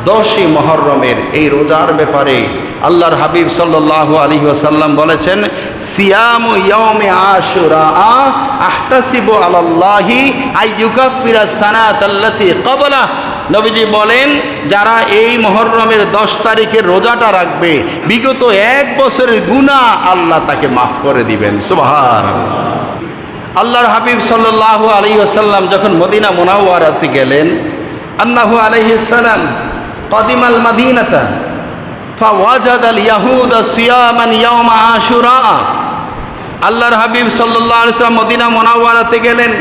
10ই মুহররমের এই রোজার ব্যাপারে আল্লাহর হাবিব সাল্লাল্লাহু আলাইহি ওয়াসাল্লাম বলেছেন, সিয়ামু ইয়াউমি আশুরা আহতাসিবু আলাল্লাহি আইয়ুকাফিরা সানাতাল্লাতী ক্বাবলা। নবীজি বলেন, যারা এই মুহররমের 10 তারিখের রোজাটা রাখবে, বিগত 1 বছরের গুনাহ আল্লাহ তাকে মাফ করে দিবেন। সুবহানাল্লাহ। আল্লাহর হাবিব সাল্লাল্লাহু আলাইহি ওয়াসাল্লাম যখন মদিনা মুনাওয়ারাতে গেলেন, আন্নাহু আলাইহিস সালাম কাদিমাল মাদিনাতা ফাওয়াজাদাল ইয়াহুদা সিয়ামান ইয়াউমা আশুরা। আল্লাহর হাবিব সাল্লাল্লাহু আলাইহি ওয়াসাল্লাম মদিনা মুনাওয়ারাতে গেলেন,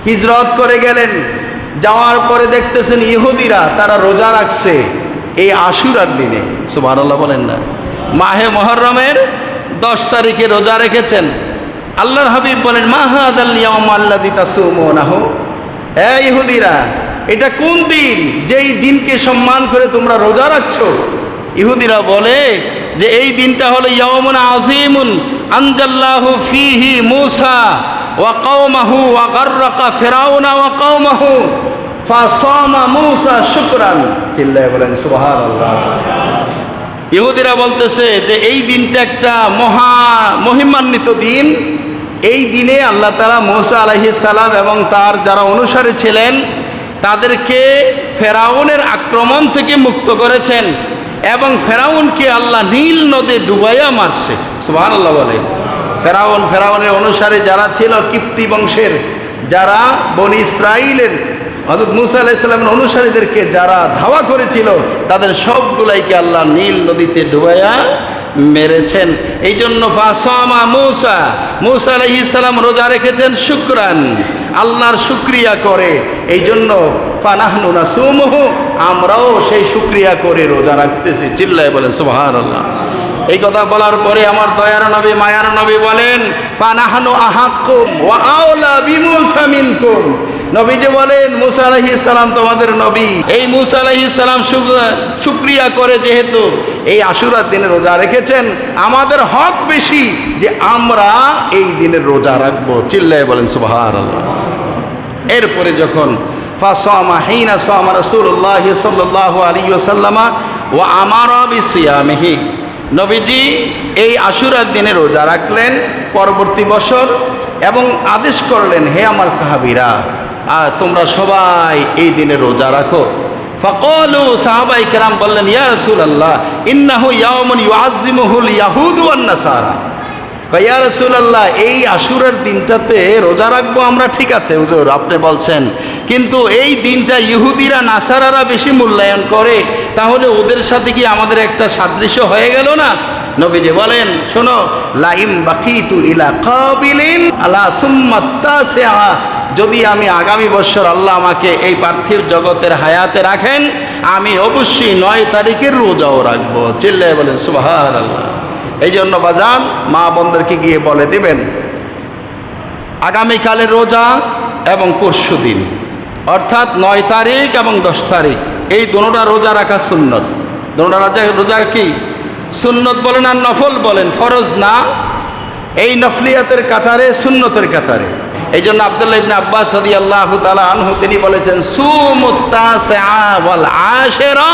হিজরত করে গেলেন। যাওয়ার পরে দেখতেছেন ইহুদিরা তারা রোজা রাখছে এই আশুরার দিনে। সুবহানাল্লাহ বলেন না, মাহে মুহররমের 10 তারিখে রোজা রেখেছেন। আল্লাহর হাবিব বলেন, মা হাযাল ইয়াউম আল্লাযী তাসুমুনাহু, হে ইহুদিরা, এটা কোন দিন যেই দিনকে সম্মান করে তোমরা রোজা রাখছো? ইহুদিরা বলে যে এই দিনটা হলো ইয়াউমুন আযীমুন আনজাল্লাহু ফীহি মূসা ওয়া কওমাহু ওয়া গাররাকা ফিরাউনা ওয়া কওমাহু ফাসামা মূসা শুকরান। চিল্লায়ে বলেন সুবহানাল্লাহ। ইহুদিরা বলতেছে যে এই দিনটা একটা মহিমান্বিত দিন। এই দিনে আল্লাহ তাআলা মূসা আলাইহিস সালাম এবং তার যারা অনুসারী ছিলেন তাদেরকে ফেরাউনের আক্রমণ থেকে মুক্ত করেছেন এবং ফেরাউনকে আল্লাহ নীল নদে ডুবাইয়া মারছে। সুবহানাল্লাহ বলে। ফেরাউনের অনুসারী যারা ছিল কিপ্তি বংশের, যারা বনি ইসরাইলের হযরত মূসা আলাইহিস সালামের অনুসারীদেরকে যারা ধাওয়া করেছিল, তাদের সবগুলাইকে আল্লাহ নীল নদীতে ডুবাইয়া মেরেছেন। এই জন্য ফাসামা মূসা আলাইহিস সালাম রোজা রেখেছেন শুকরান, আল্লাহর শুকরিয়া করে। এই জন্য ফানাহনু নাসুমুহু, আমরাও সেই শুকরিয়া করে রোজা রাখতেছি। চিল্লায়ে বলেন সুবহানাল্লাহ। এই কথা বলার পরে আমার দয়ার নবী মায়ার নবী বলেন, ফানাহনু আহাক্কুম ওয়া আওলা বিমূসা মিনকুম। নবীজি বলেন, মূসা আলাইহিস সালাম তোমাদের নবী। এই মূসা আলাইহিস সালাম শুকরিয়া করে যেহেতু এই আশুরার দিনে রোজা রেখেছেন, আমাদের হক বেশি যে আমরা এই দিনের রোজা রাখবো। চিল্লায়ে বলেন সুবহানাল্লাহ। এরপরে যখন ফাসামা হিনা সামা রাসূলুল্লাহ সাল্লাল্লাহু আলাইহি ওয়াসাল্লাম ওয়া আমারা বিসিয়ামিহি, নবীজি এই আশুরার দিনে রোজা রাখলেন পরবর্তী বছর এবং আদেশ করলেন, হে আমার সাহাবীরা, তোমরা সবাই এই দিনে রোজা রাখো। ফাকালু, সাহাবায়ে কেরাম বললেন, ইয়া রাসূলুল্লাহ ইন্নাহু ইয়াউমুন ইউআযযিমুহুল ইয়াহুদু ওয়ান নাসারা। ইয়া রাসূলুল্লাহ, এই আশুরার দিনটাতে রোজা রাখবো আমরা, ঠিক আছে হুজুর আপনি বলছেন, কিন্তু এই দিনটা ইহুদিরা নাসারারা বেশি মূল্যায়ন করে, তাহলে ওদের সাথে কি আমাদের একটা সাদৃশ্য হয়ে গেল না? নবীজি বলেন, শোনো, লাইম বাকিতু ইলা কাবিলিন আলা সুম্মা তাসিআ, যদি আমি আগামী বছর আল্লাহ আমাকে এই পার্থিব জগতের হায়াতে রাখেন, আমি অবশ্যই 9 তারিখের রোজাও রাখবো। চিল্লায়ে বলেন সুবহানাল্লাহ। এই জন্য বাজান মা বোনদেরকে গিয়ে বলে দিবেন, আগামীকালের রোজা এবং পরশু দিন অর্থাৎ 9 তারিখ এবং 10 তারিখ এই দুটোটা রোজা রাখা সুন্নত। দুটোটা রোজা কি সুন্নত বলেন আর নফল বলেন, ফরজ না, এই নফলিয়াতের কাতারে, সুন্নতের কাতারে। এই জন্য আব্দুল্লাহ ইবনে আব্বাস রাদিয়াল্লাহু তাআলা আনহু তিনি বলেছেন, সুমুত তাসিআ ওয়াল আশিরা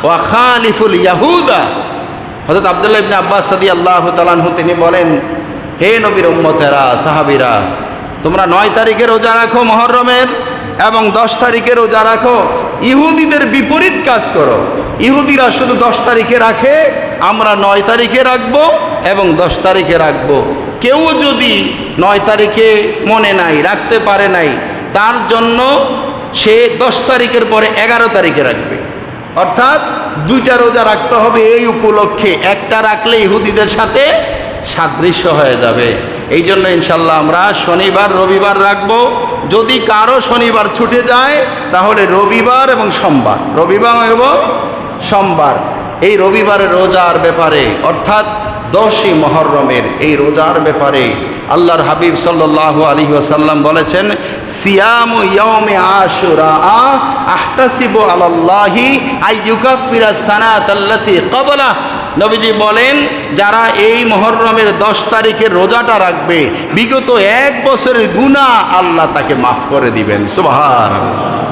ওয়া খালিফুল ইয়াহুদা। হযরত আব্দুল্লাহ ইবনে আব্বাস রাদিয়াল্লাহু তাআলা আনহু তিনি বলেন, হে নবীর উম্মতেরা, সাহাবীরা, তোমরা 9 তারিখে রোজা রাখো মুহররমের এবং 10 তারিখে রোজা রাখো। ইহুদিদের বিপরীত কাজ করো। ইহুদিরা শুধু 10 তারিখে রাখে, আমরা 9 তারিখে রাখবো এবং 10 তারিখে রাখবো। কেউ যদি 9 তারিখে মনে নাই, রাখতে পারে নাই, তার জন্য সে 10 তারিখের পরে 11 তারিখে রাখবে। অর্থাৎ 2টা রোজা রাখতে হবে এই উপলক্ষে, একটা রাখলে ইহুদিদের সাথে সাদৃশ্য হয়ে যাবে। এই জন্য ইনশাল্লাহ আমরা শনিবার রবিবার রাখবো। যদি কারো শনিবার ছুটে যায় তাহলে রবিবার এবং সোমবার, রবিবার এবং সোমবার, এই রবিবারের রোজার ব্যাপারে অর্থাৎ 10ই মুহররমের এই রোজার ব্যাপারে আল্লাহর হাবিব সাল্লাল্লাহু আলাইহি ওয়াসাল্লাম বলেছেন, সিয়ামু ইয়াউমি আশুরা আহতাসিবু আলাল্লাহি আইয়ুকাফিরা সানাতাল্লাতী ক্বাবলা। নবীজি বলেন, যারা এই মুহররমের 10 তারিখের রোজাটা রাখবে, বিগত 1 বছরের গুনাহ আল্লাহ তাকে মাফ করে দিবেন। সুবহানাল্লাহ।